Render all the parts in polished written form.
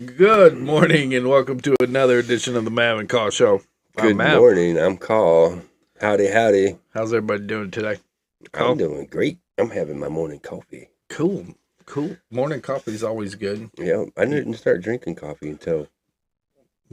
Good morning and welcome to another edition of the Mav Caws Show. Good Mav. morning. I'm Carl. Howdy, howdy. How's everybody doing today? I'm doing great. I'm having my morning coffee. Cool. Morning coffee is always good. Yeah, I didn't start drinking coffee until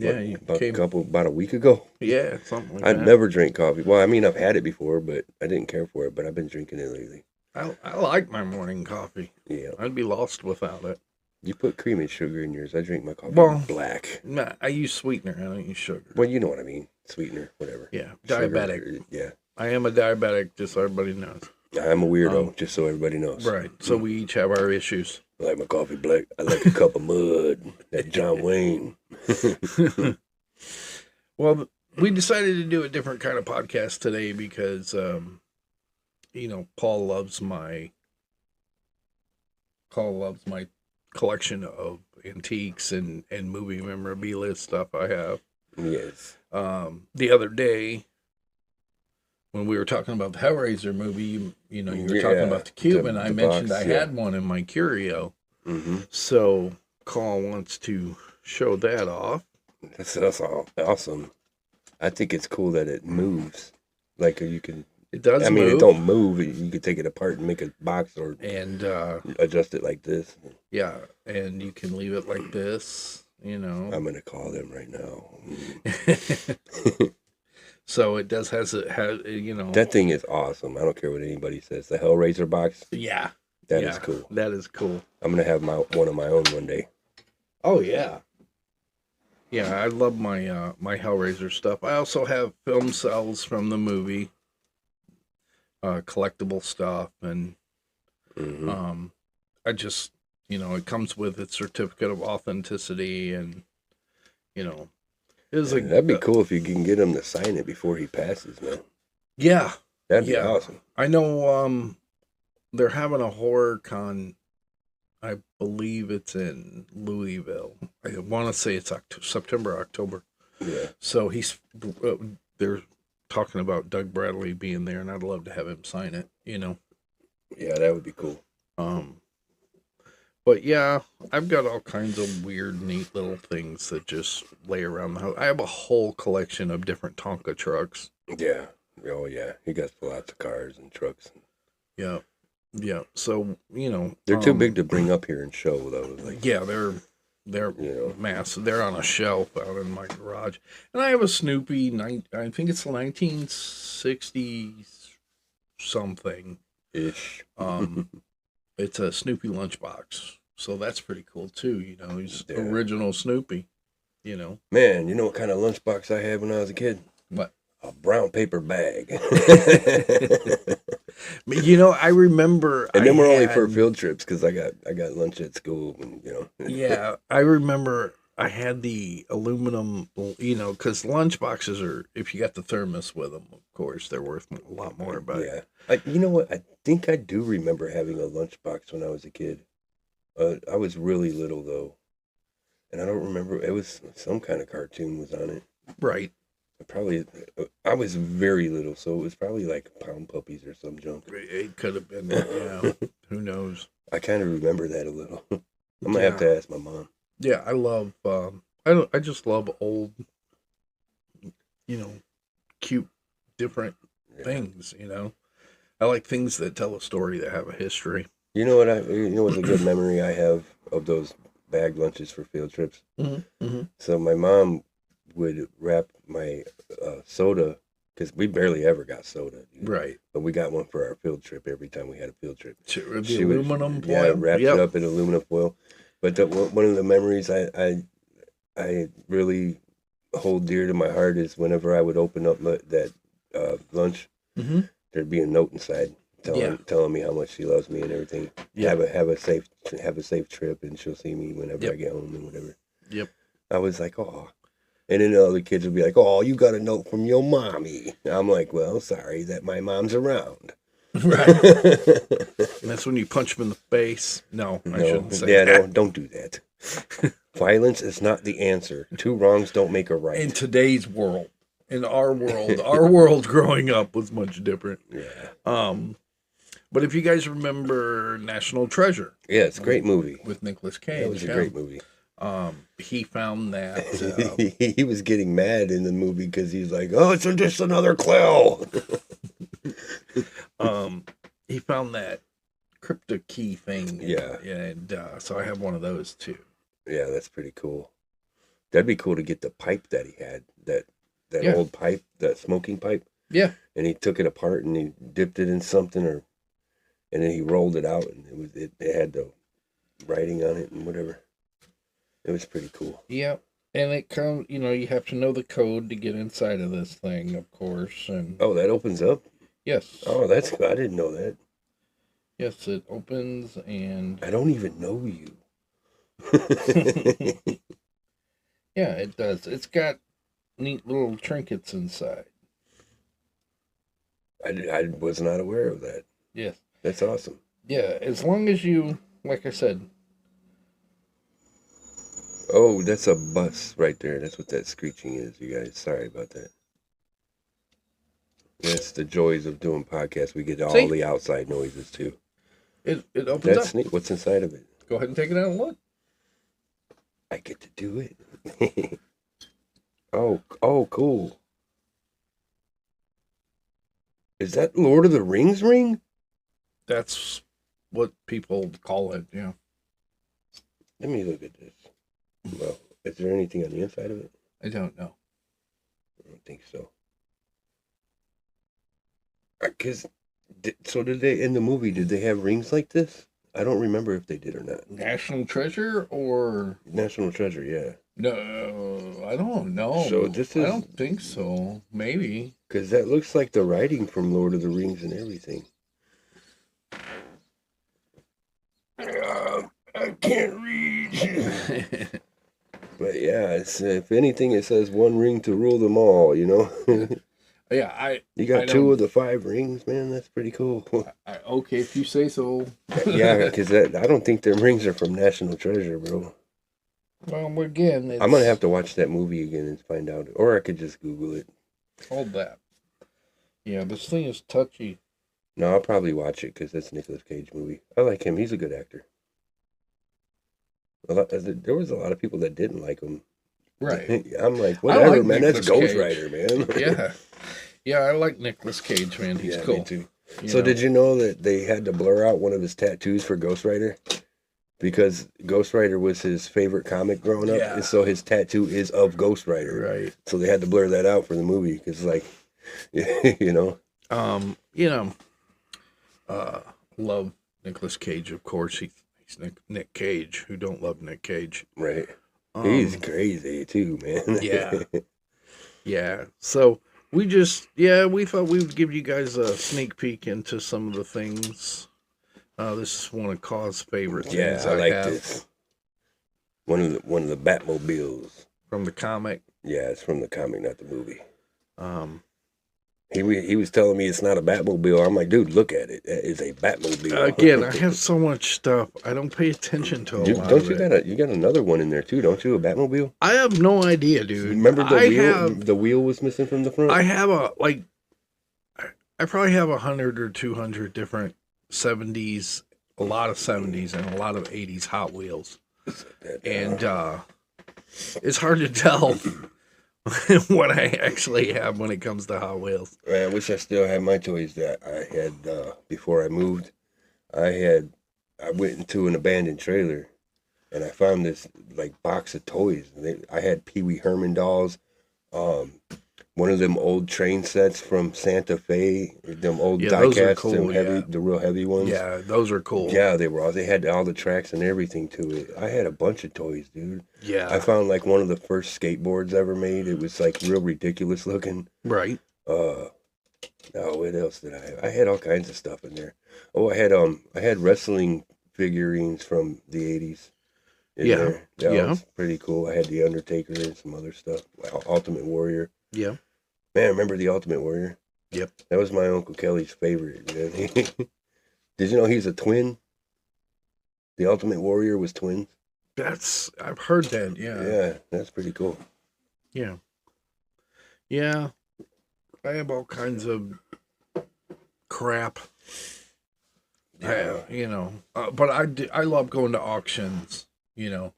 about a week ago. Yeah, something like I that. never drank coffee. Well, I mean, I've had it before, but I didn't care for it. But I've been drinking it lately. I like my morning coffee. Yeah. I'd be lost without it. You put cream and sugar in yours. I drink my coffee black. Nah, I use sweetener. I don't use sugar. Well, you know what I mean. Sweetener, whatever. Yeah, diabetic. Sugar, yeah. I am a diabetic, just so everybody knows. I'm a weirdo, just so everybody knows. Right. So we each have our issues. I like my coffee black. I like a cup of mud. That John Wayne. Well, we decided to do a different kind of podcast today because, Paul loves my collection of antiques and movie memorabilia stuff I have. Yes. The other day, when we were talking about the Hellraiser movie, you were talking about the cube, and I mentioned I had one in my curio. Mm-hmm. So, Carl wants to show that off. That's awesome. I think it's cool that it moves. Like you can. It does. It don't move. You could take it apart and make a box or adjust it like this. Yeah, and you can leave it like this. I'm gonna call them right now. So it does has. That thing is awesome. I don't care what anybody says. The Hellraiser box. Yeah. That is cool. That is cool. I'm gonna have one of my own one day. Oh yeah. Yeah, I love my my Hellraiser stuff. I also have film cells from the movie, collectible stuff, and I just it comes with its certificate of authenticity, and that'd be cool if you can get him to sign it before he passes, man. Yeah, that'd be awesome. I know. They're having a horror con. I believe it's in Louisville. I want to say it's September, October. Yeah. So they're talking about Doug Bradley being there, and I'd love to have him sign it. Yeah, that would be cool. But yeah, I've got all kinds of weird, neat little things that just lay around the house. I have a whole collection of different Tonka trucks. Yeah. Oh yeah. He got lots of cars and trucks. Yeah. Yeah, so they're too big to bring up here and show though. They're massive. They're on a shelf out in my garage, and I have a Snoopy. I think it's 1960 something ish. It's a Snoopy lunchbox, so that's pretty cool too. He's original Snoopy. Man, you know what kind of lunchbox I had when I was a kid? What? A brown paper bag. I remember. And then we're only for field trips because I got lunch at school. And, Yeah, I remember I had the aluminum. Because lunch boxes are, if you got the thermos with them, of course, they're worth a lot more. But yeah, you know what? I think I do remember having a lunchbox when I was a kid. I was really little though, and I don't remember. It was some kind of cartoon was on it. Right. I was very little, so it was probably like Pound Puppies or some junk. It could have been, yeah. Who knows? I kind of remember that a little. I'm gonna have to ask my mom. Yeah, I love. I just love old, cute, different things. I like things that tell a story that have a history. You know what's a good memory I have of those bag lunches for field trips? Mm-hmm. Mm-hmm. So my mom would wrap my soda, because we barely ever got soda. Right. But we got one for our field trip every time we had a field trip. Aluminum foil? Yeah, wrapped it up in aluminum foil. But one of the memories I really hold dear to my heart is whenever I would open up that lunch, there'd be a note inside telling me how much she loves me and everything. Yeah. Have a safe trip, and she'll see me whenever I get home and whatever. Yep. I was like, oh. And then the other kids would be like, oh, you got a note from your mommy. And I'm like, well, sorry that my mom's around. Right. And that's when you punch them in the face. No, I shouldn't say that. No, don't do that. Violence is not the answer. Two wrongs don't make a right. In today's world, in our world growing up was much different. Yeah. But if you guys remember National Treasure. Yeah, it's a great movie. With Nicolas Cage. That was a great movie. He found that he was getting mad in the movie because he's like, "Oh, it's just another Clell." he found that crypto key thing. Yeah. And so I have one of those too. Yeah, that's pretty cool. That'd be cool to get the pipe that he had, that Yeah. old pipe, that smoking pipe. Yeah. And he took it apart and he dipped it in something, and then he rolled it out, and it had the writing on it and whatever. It was pretty cool. Yeah. And it comes, you have to know the code to get inside of this thing, of course. And oh, that opens up? Yes. Oh, that's good. I didn't know that. Yes, it opens, and I don't even know you. Yeah, it does. It's got neat little trinkets inside. I was not aware of that. Yes. That's awesome. Yeah, as long as you, like I said. Oh, that's a bus right there. That's what that screeching is, you guys. Sorry about that. That's the joys of doing podcasts. We get all the outside noises, too. It opens up. That's neat. What's inside of it? Go ahead and take it out and look. I get to do it. Oh, cool. Is that Lord of the Rings ring? That's what people call it, yeah. Let me look at this. Well, is there anything on the inside of it? I don't know. I don't think so. So did they, in the movie, did they have rings like this? I don't remember if they did or not. National Treasure or? National Treasure, yeah. No, I don't know. So this is... I don't think so. Maybe. Because that looks like the writing from Lord of the Rings and everything. I can't read. But yeah, if anything, it says one ring to rule them all, Yeah, You got 2 of the 5 rings, man. That's pretty cool. Okay, if you say so. Yeah, because I don't think them rings are from National Treasure, bro. Well, again, I'm going to have to watch that movie again and find out. Or I could just Google it. Hold that. Yeah, this thing is touchy. No, I'll probably watch it because that's a Nicolas Cage movie. I like him. He's a good actor. There was a lot of people that didn't like him. Right. I'm like, whatever, like man. Nicolas That's Ghost Cage. Rider, man. Yeah. Yeah, I like Nicolas Cage, man. He's cool. Me too. So did you know that they had to blur out one of his tattoos for Ghost Rider? Because Ghost Rider was his favorite comic growing up, and so his tattoo is of Ghost Rider. Right. So they had to blur that out for the movie because, like, love Nicolas Cage, of course. He's Nick Cage. Who don't love Nick Cage? Right. He's crazy too, man. Yeah. Yeah. So we thought we would give you guys a sneak peek into some of the things. This is one of Caws' favorite things. Yeah, I like this. One of the Batmobiles from the comic. Yeah, it's from the comic, not the movie. He was telling me it's not a Batmobile. I'm like, dude, look at it. It is a Batmobile. Again, I have so much stuff. I don't pay attention to a lot of it. You got another one in there too, don't you? A Batmobile? I have no idea, dude. Remember the wheel? The wheel was missing from the front. I have I probably have 100 or 200 different 70s, a lot of 70s and a lot of 80s Hot Wheels, and it's hard to tell what I actually have when it comes to Hot Wheels. Man, I wish I still had my toys that I had before I moved. I went into an abandoned trailer, and I found this box of toys. I had Pee Wee Herman dolls, one of them old train sets from Santa Fe, them old die-cast, cool, the real heavy ones. Yeah, those are cool. Yeah, they had all the tracks and everything to it. I had a bunch of toys, dude. Yeah. I found one of the first skateboards ever made. It was real ridiculous looking. Right. Oh, what else did I have? I had all kinds of stuff in there. Oh, I had wrestling figurines from the 80s. That was pretty cool. I had the Undertaker and some other stuff. Ultimate Warrior. Yeah. Man, remember the Ultimate Warrior? Yep. That was my Uncle Kelly's favorite. Man. Did you know he's a twin? The Ultimate Warrior was twins. I've heard that, yeah. Yeah, that's pretty cool. Yeah. Yeah. I have all kinds of crap. Yeah. But I love going to auctions, Yeah.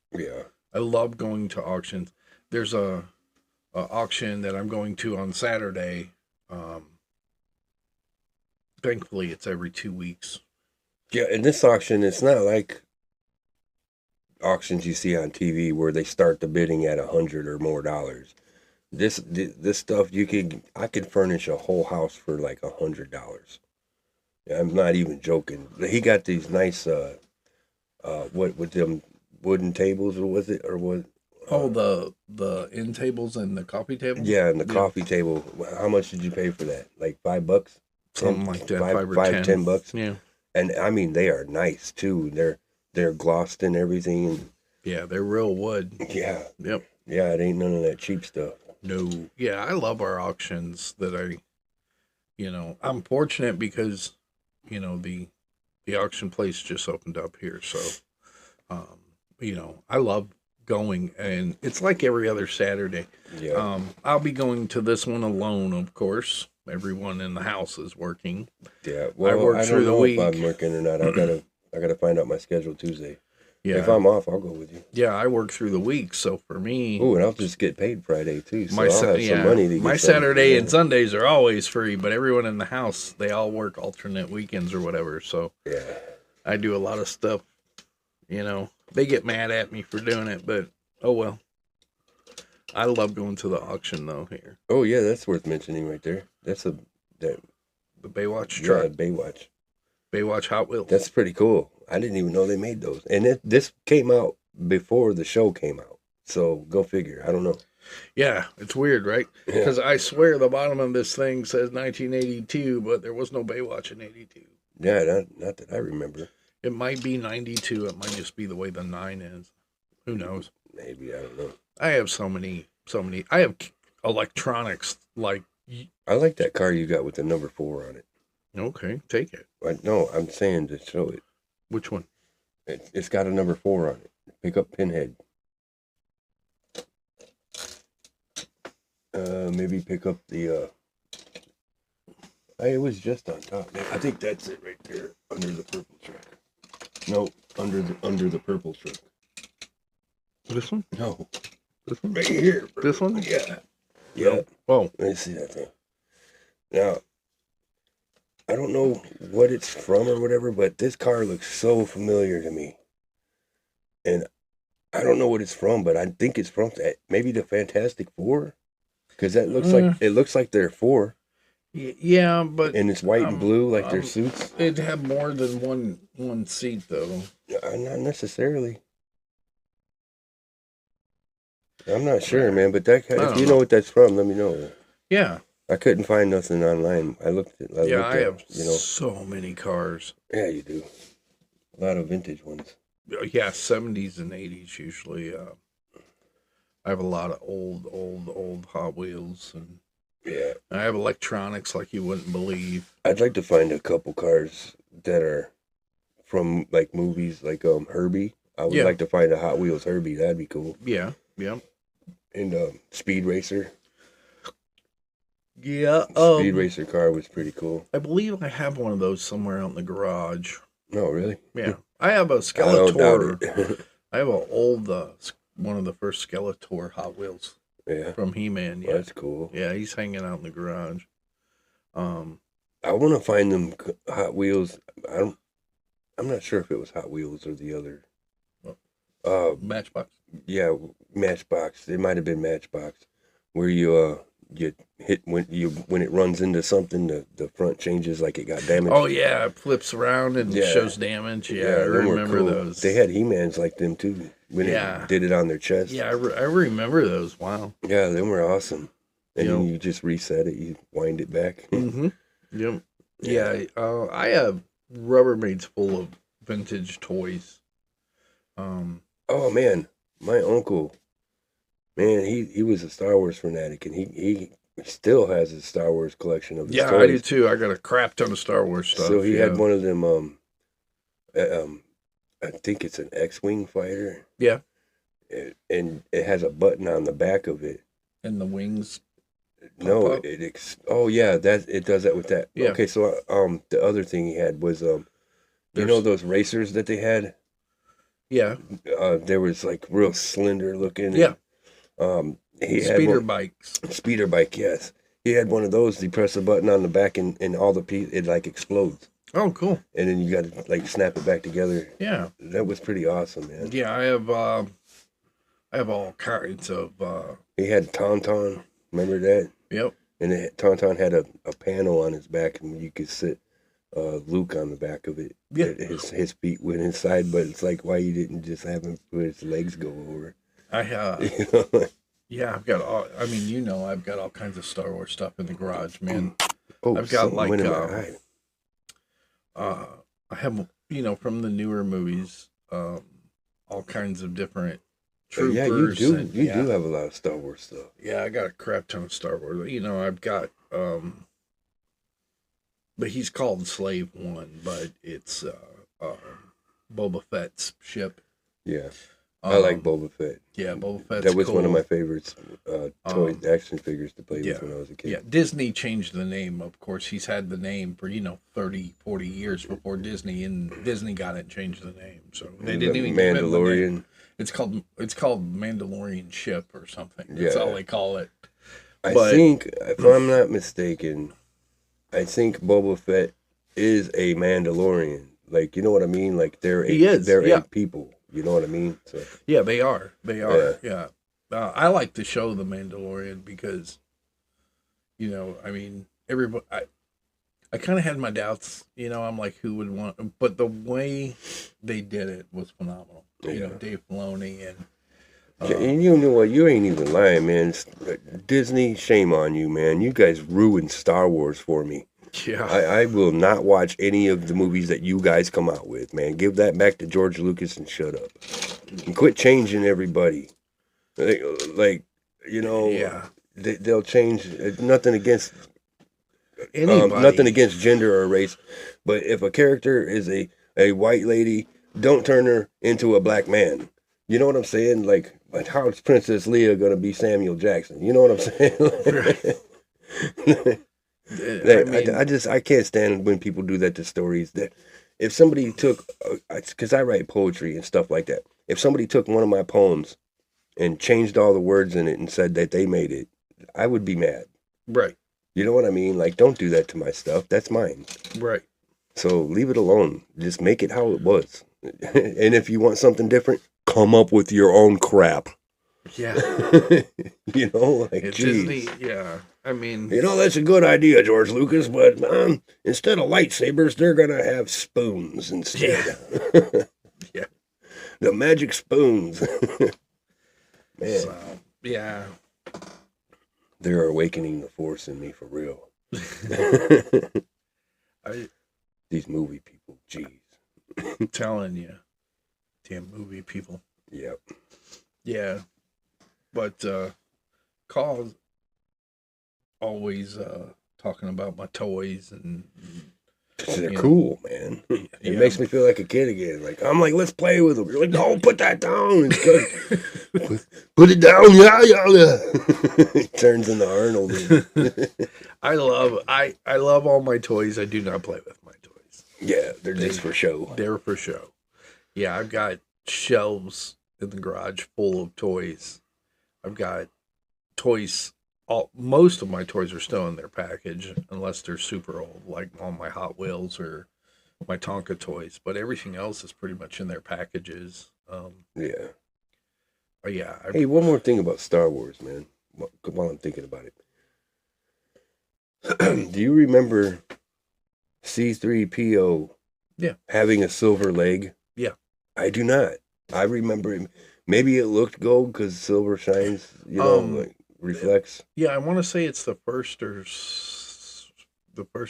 I love going to auctions. There's a auction that I'm going to on Saturday. Thankfully, it's every 2 weeks. Yeah, in this auction, it's not like auctions you see on TV where they start the bidding at $100 or more. This stuff I could furnish a whole house for like $100. I'm not even joking. He got these nice what with them wooden tables, or was it, or what? Oh, the end tables and the coffee table. Yeah, and the coffee table. How much did you pay for that? Like $5? Something like that. Five or $10. Yeah. And I mean, they are nice too. They're glossed and everything. And yeah, they're real wood. Yeah. Yep. Yeah, it ain't none of that cheap stuff. No. Yeah, I love our auctions I'm fortunate because, the auction place just opened up here. So, I love going, and it's like every other Saturday. Yeah. I'll be going to this one alone, of course. Everyone in the house is working. Yeah. Well, I work through the week. If I'm working or not. I gotta find out my schedule Tuesday. Yeah. If I'm off, I'll go with you. Yeah, I work through the week, so for me. Ooh, and I'll just get paid Friday too. So I'll have some money to get my Saturday and Sundays are always free, but everyone in the house, they all work alternate weekends or whatever. So yeah, I do a lot of stuff. They get mad at me for doing it, but oh well. I love going to the auction though here. Oh yeah, that's worth mentioning right there. That's the Baywatch truck. Yeah, Baywatch Hot Wheels. That's pretty cool. I didn't even know they made those. And this came out before the show came out. So go figure. I don't know. Yeah, it's weird, right? Because I swear the bottom of this thing says 1982, but there was no Baywatch in 82. Yeah, not that I remember. It might be 92. It might just be the way the 9 is. Who knows? Maybe, I don't know. I have so many. I have electronics like. I like that car you got with the number 4 on it. Okay, take it. No, I'm saying to show it. Which one? It's got a number 4 on it. Pick up Pinhead. Maybe pick up the. It was just on top. I think that's it right there under the purple truck. No, under the purple truck. This one? No, this one right here. Bro. This one? Yeah. Yeah. Oh, let me see that thing. Now, I don't know what it's from or whatever, but this car looks so familiar to me. And I don't know what it's from, but I think it's from maybe the Fantastic Four, because that looks like they're 4. Yeah, but and it's white and blue like their suits. It'd have more than one seat though. Not necessarily. I'm not sure, man. But if you know what that's from, let me know. Yeah. I couldn't find nothing online. I have so many cars. Yeah, you do. A lot of vintage ones. Yeah, 70s and 80s usually. I have a lot of old Hot Wheels, and yeah, I have electronics like you wouldn't believe. I'd like to find a couple cars that are from like movies, like Herbie. I would like to find a Hot Wheels Herbie. That'd be cool. Yeah, yeah. And Speed Racer. Yeah, Speed Racer car was pretty cool. I believe I have one of those somewhere out in the garage. No, really? Yeah, I have a Skeletor. I have an old one of the first Skeletor Hot Wheels. Yeah, from He-Man. Yeah, well, that's cool. Yeah, he's hanging out in the garage. I want to find them Hot Wheels. I'm not sure if it was Hot Wheels or the other. Matchbox. Yeah, Matchbox. It might have been Matchbox, where you hit when it runs into something, the front changes like it got damaged. Oh yeah, it flips around and shows damage. Yeah, I remember cool. Those. They had He-Mans like them too when it did it on their chest. Yeah, I remember those. Wow. Yeah, them were awesome. And then you just reset it, you wind it back. Mm-hmm. Yep. Yeah, I have Rubbermaids full of vintage toys. Oh man, my uncle. Man, he was a Star Wars fanatic, and he still has a Star Wars collection of his toys. I do too. I got a crap ton of Star Wars stuff. So he had one of them, I think it's an X-Wing fighter. Yeah. And it has a button on the back of it. And the wings No, it does that with that. Yeah. Okay, so, the other thing he had was, you know those racers that they had? Yeah. There was like real slender looking. Yeah. He had Speeder one bikes. speeder bike. Yes, he had one of those. You press a button on the back, and all the it like explodes, Oh, cool. and then you got to like snap it back together. Yeah. That was pretty awesome, man. Yeah, I have all kinds of He had Tauntaun. Remember that? yep. And Tauntaun had a panel on his back, and you could sit Luke on the back of it. Yeah. His feet went inside, but it's like why you didn't just have him put his legs go over. I You know? yeah, I've got all I mean, I've got all kinds of Star Wars stuff in the garage, man. Oh, I've got like went in my eye. I have from the newer movies, all kinds of different troopers. Yeah, you do. And, You do have a lot of Star Wars stuff. Yeah, I got a crap ton of Star Wars. I've got but he's called Slave One, but it's Boba Fett's ship. Yeah, I like Boba Fett. Yeah, Boba Fett's That was cool. one of my favorites toy action figures to play yeah, with when I was a kid. Yeah, Disney changed the name. Of course, he's had the name for 30, 40 years before Disney, and Disney got it and changed the name. So they didn't even give it the name. Mandalorian. It's called Mandalorian Ship or something. That's all they call it. I think, if I'm not mistaken, I think Boba Fett is a Mandalorian. Like, you know what I mean? Like they're a people. You know what I mean? So yeah, they are. They are. Yeah. I like the show The Mandalorian because, everybody. I kind of had my doubts. I'm like, who would want? But the way they did it was phenomenal. Dave Filoni and. And you know what? You ain't even lying, man. Disney, shame on you, man. You guys ruined Star Wars for me. Yeah. I will not watch any of the movies that you guys come out with, man. Give that back to George Lucas and shut up. And quit changing everybody. Like Yeah. they'll change. Nothing against Anybody. nothing against gender or race, but if a character is a white lady, don't turn her into a black man. You know what I'm saying? Like how is Princess Leia gonna be Samuel Jackson? You know what I'm saying? I can't stand when people do that to stories. That if somebody took, because I write poetry and stuff like that. If somebody took one of my poems and changed all the words in it and said that they made it, I would be mad. Right. You know what I mean? Like, don't do that to my stuff. That's mine. Right. So leave it alone. Just make it how it was. And if you want something different, come up with your own crap. Yeah. Disney, yeah. That's a good idea, George Lucas, but instead of lightsabers, they're going to have spoons instead. Yeah. Yeah. The magic spoons. Man. So, yeah. They're awakening the force in me for real. These movie people, jeez. I'm telling you. Damn movie people. Yep. Yeah. But Caws always talking about my toys and they're cool, man. It makes me feel like a kid again. Like I'm like, let's play with them. You're like, no, put that down. Put it down, yeah. He turns into Arnold. I love all my toys. I do not play with my toys. Yeah, they're just for show. They're for show. Yeah, I've got shelves in the garage full of toys. I've got toys. Most of my toys are still in their package, unless they're super old, like all my Hot Wheels or my Tonka toys. But everything else is pretty much in their packages. Yeah. Yeah. Hey, one more thing about Star Wars, man. While I'm thinking about it, do you remember C-3PO? Yeah. Having a silver leg? Yeah. I do not. I remember him. Maybe it looked gold because silver shines, like reflects. Yeah, I want to say it's the first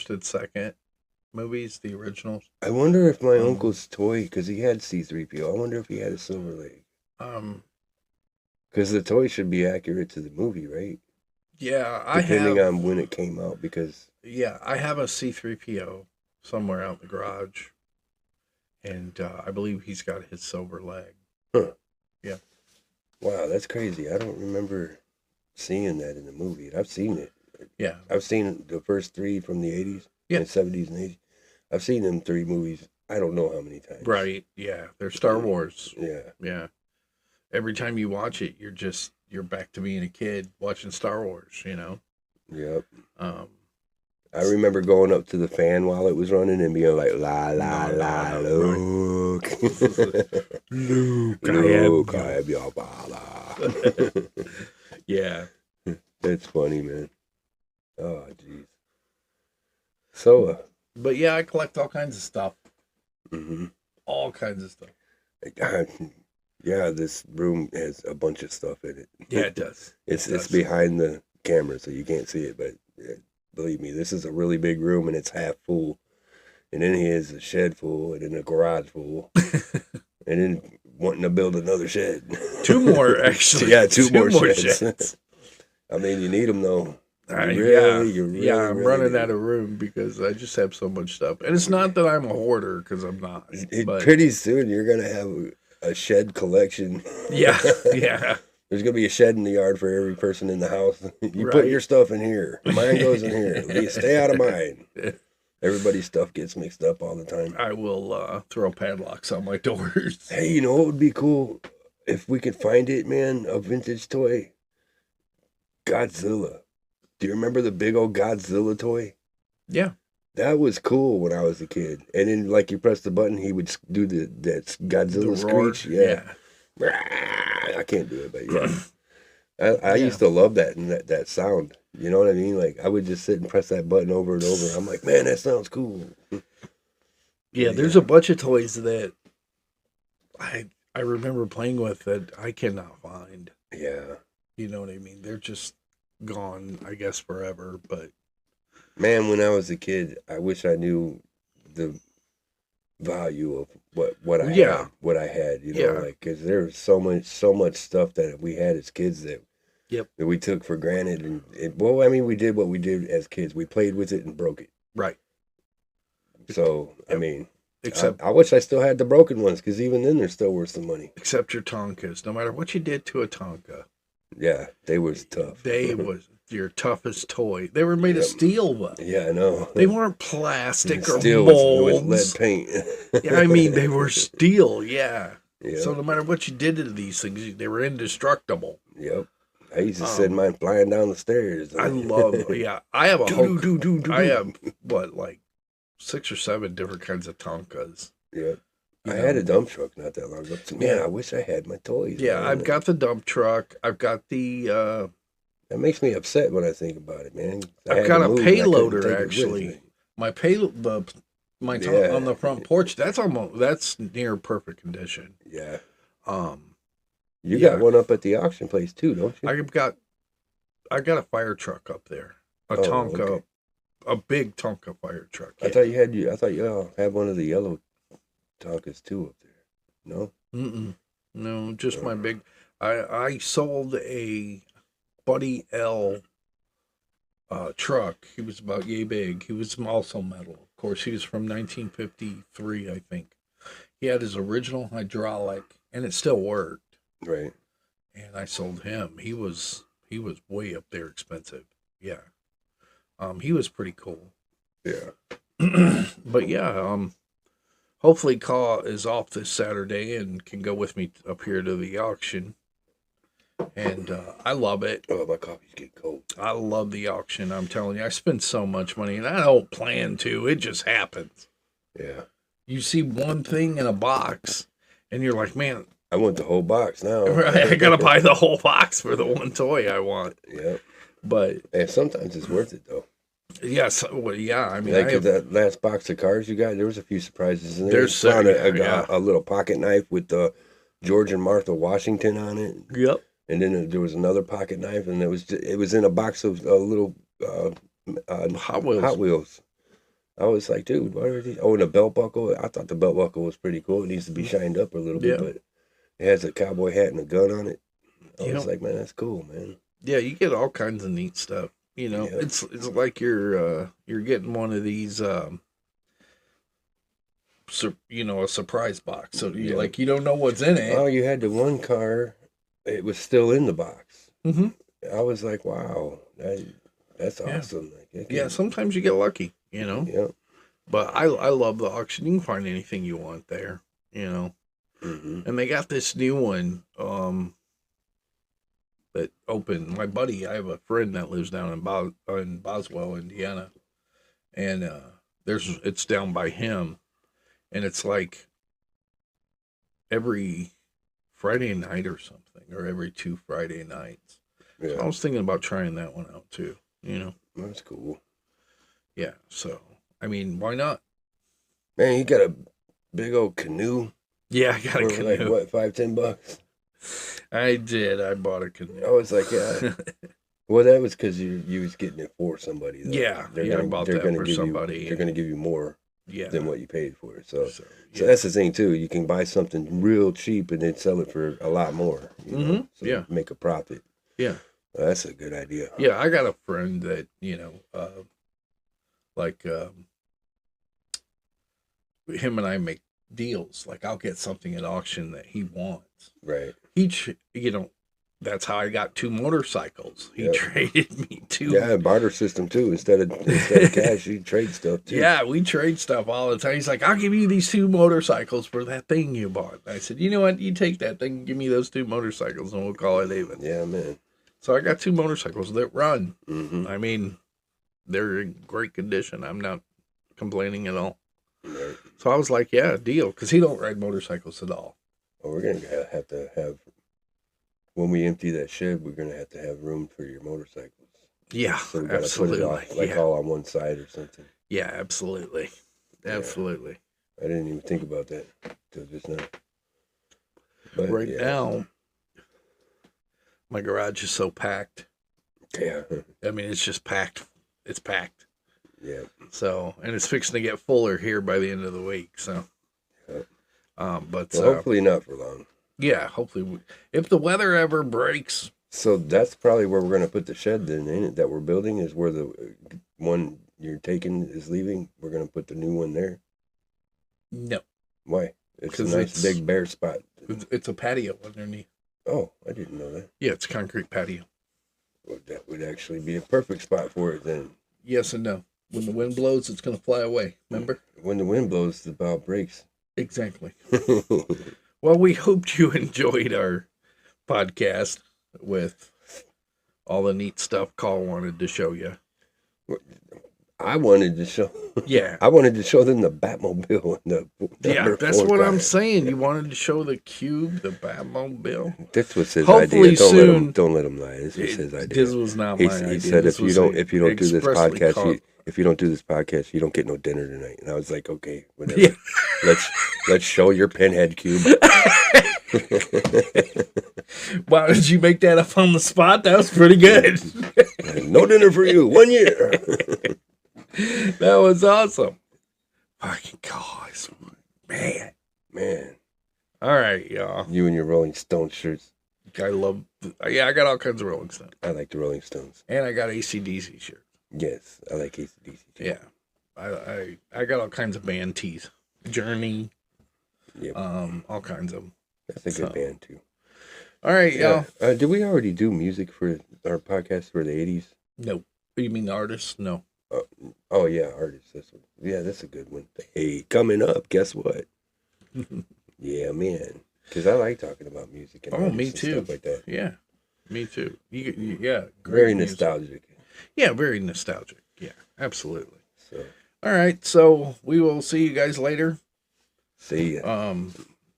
and second movies, the originals. I wonder if my uncle's toy, because he had C-3PO, I wonder if he had a silver leg. Because the toy should be accurate to the movie, right? Yeah, depending on when it came out, because... Yeah, I have a C-3PO somewhere out in the garage. And I believe he's got his silver leg. Huh. Yeah. Wow, that's crazy. I don't remember seeing that in the movie. I've seen it. Yeah. I've seen the first three from the 80s, and 70s and 80s. I've seen them three movies I don't know how many times. Right. Yeah. They're Star Wars. Yeah. Yeah. Every time you watch it, you're back to being a kid watching Star Wars, you know? Yep. Um, I remember going up to the fan while it was running and being like, la, la, la, Luke. Luke, Luke, I am your father. Yeah. It's funny, man. Oh, jeez. So, But yeah, I collect all kinds of stuff. mm-hmm. All kinds of stuff. Yeah, this room has a bunch of stuff in it. Yeah, it does. It's behind the camera, so you can't see it, but believe me, this is a really big room, and it's half full. And then here's a shed full, and then a garage full, and then wanting to build another shed. 2 more, actually. Yeah, two more sheds. I mean, you need them, though. I'm really running out of room because I just have so much stuff. And it's not that I'm a hoarder, because I'm not. But pretty soon, you're going to have a shed collection. Yeah, yeah. There's going to be a shed in the yard for every person in the house. You put your stuff in here. Mine goes in here. Stay out of mine. Everybody's stuff gets mixed up all the time. I will throw padlocks on my doors. Hey, you know what would be cool? If we could find it, man, a vintage toy. Godzilla. Do you remember the big old Godzilla toy? Yeah. That was cool when I was a kid. And then, like, you press the button, he would do that Godzilla screech. Yeah. I can't do it, but yeah. I used to love that and that sound. You know what I mean? Like, I would just sit and press that button over and over. I'm like, man, that sounds cool. Yeah, there's a bunch of toys that I remember playing with that I cannot find. Yeah. You know what I mean? They're just gone, I guess, forever. But man, when I was a kid, I wish I knew the value of what I had. You know, like, because there's so much stuff that we had as kids that we took for granted. And we did what we did as kids. We played with it and broke it. Right. So I mean, except I wish I still had the broken ones, because even then they're still worth some money. Except your Tonkas. No matter what you did to a Tonka. Yeah, they was tough. They was your toughest toy. They were made of steel, but yeah, I know. They weren't plastic or steel molds. with lead paint. Yeah, I mean, they were steel, yeah. So no matter what you did to these things, they were indestructible. Yep. I used to send mine flying down the stairs. I love, I have a whole, I have, like 6 or 7 different kinds of Tonkas. Yep. I had a dump truck not that long ago. Man, I wish I had my toys. Yeah, man. I've got the dump truck. I've got the... that makes me upset when I think about it, man. I've got a payloader, actually. My payload, on the front porch, that's near perfect condition. Yeah. You got one up at the auction place too, don't you? I got a fire truck up there. A Tonka, okay. A big Tonka fire truck. Yeah. I thought you had one of the yellow Tonkas too up there. No? No, just my big. I sold a Buddy L truck. He was about yay big. He was also metal. Of course, he was from 1953, I think. He had his original hydraulic, and it still worked. Right. And I sold him. He was way up there expensive. Yeah. He was pretty cool. Yeah. But yeah, hopefully Caw is off this Saturday and can go with me up here to the auction. And I love it. Oh, my coffee's getting cold. I love the auction. I'm telling you, I spend so much money, and I don't plan to. It just happens. Yeah. You see one thing in a box, and you're like, man, I want the whole box now. Right, I gotta buy the whole box for the one toy I want. Yeah. But sometimes it's worth it though. Yes, well, yeah. I mean, like that last box of cards you got, there was a few surprises in there. There's a little pocket knife with the George and Martha Washington on it. Yep. And then there was another pocket knife, and it was in a box of little Hot Wheels. I was like, dude, what are these? Oh, and a belt buckle. I thought the belt buckle was pretty cool. It needs to be shined up a little bit, but it has a cowboy hat and a gun on it. I was like, man, that's cool, man. Yeah, you get all kinds of neat stuff. You know, it's like you're getting one of these, a surprise box. So you don't know what's in it. Oh, you had the one car. It was still in the box. Mm-hmm. I was like, wow, that's awesome. Like, sometimes you get lucky, you know. Yeah. But I love the auction. You can find anything you want there, you know. Mm-hmm. And they got this new one that opened. My buddy, I have a friend that lives down in Boswell, Indiana, and it's down by him, and it's like every Friday night or something, or every 2 Friday nights. Yeah. So I was thinking about trying that one out too. You know. That's cool. Yeah. So I mean, why not? Man, you got a big old canoe. Yeah, I got a For canoe. like what, $5-10? I did. I bought a canoe. I was like, yeah. Well, that was because you was getting it for somebody. Though. Yeah, I bought that for somebody. They're going to give you more than what you paid for it. So that's the thing, too. You can buy something real cheap and then sell it for a lot more. You know? So make a profit. Yeah. Well, that's a good idea. Yeah, I got a friend that, him and I make deals. Like, I'll get something at auction that he wants. Right. That's how I got 2 motorcycles. He traded me 2. Yeah, barter system too. Instead of cash, you trade stuff too. Yeah, we trade stuff all the time. He's like, I'll give you these 2 motorcycles for that thing you bought. I said, you know what? You take that thing, give me those 2 motorcycles, and we'll call it even. Yeah, man. So I got 2 motorcycles that run. Mm-hmm. I mean, they're in great condition. I'm not complaining at all. Right. So I was like, yeah, deal. Because he don't ride motorcycles at all. Well, we're going to have to have, when we empty that shed, we're going to have room for your motorcycles. Yeah, so we gotta absolutely. Put it off, all on one side or something. Yeah, absolutely. Absolutely. I didn't even think about that until just now. But right now, my garage is so packed. Yeah. I mean, it's just packed. It's packed. Yeah. So, and it's fixing to get fuller here by the end of the week. So, but hopefully not for long. Yeah, hopefully, if the weather ever breaks. So that's probably where we're going to put the shed then, ain't it? That we're building is where the one you're taking is leaving. We're going to put the new one there. No. Why? It's a nice big bare spot. It's a patio underneath. Oh, I didn't know that. Yeah, it's a concrete patio. Well, that would actually be a perfect spot for it then. Yes and no. When the wind blows, it's going to fly away. Remember? When the wind blows, the bow breaks. Exactly. Well, we hoped you enjoyed our podcast with all the neat stuff Carl wanted to show you. I wanted to show. Yeah. I wanted to show them the Batmobile. Yeah, that's what I'm saying. You wanted to show the cube, the Batmobile. This was his Hopefully idea. soon, don't let him lie. This was his idea. This was not my idea. He said if you don't do this podcast, you don't get no dinner tonight. And I was like, okay, whatever. Yeah. Let's show your pinhead cube. Wow, did you make that up on the spot? That was pretty good. No dinner for you. 1 year. That was awesome. Fucking guys. Man. All right, y'all. You and your Rolling Stones shirts. I got all kinds of Rolling Stones. I like the Rolling Stones. And I got AC/DC shirts. Yes, I like AC/DC too. Yeah. I got all kinds of band tees. Journey. Yep. All kinds of them. That's a good band too. All right, y'all. Did we already do music for our podcast for the 80s? No. You mean the artists? No. Oh yeah, artists. That's a good one. Hey, coming up, guess what? Yeah, man. Because I like talking about music and me too. Stuff like that. Yeah, me too. Very nostalgic. Yeah, very nostalgic. Yeah, absolutely. So, all right. So we will see you guys later. See ya.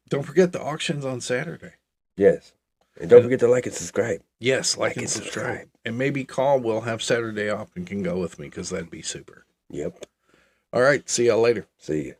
Don't forget the auction's on Saturday. Yes. And don't forget to like and subscribe. Yes, like and subscribe. And maybe Carl will have Saturday off and can go with me because that'd be super. Yep. All right. See y'all later. See ya.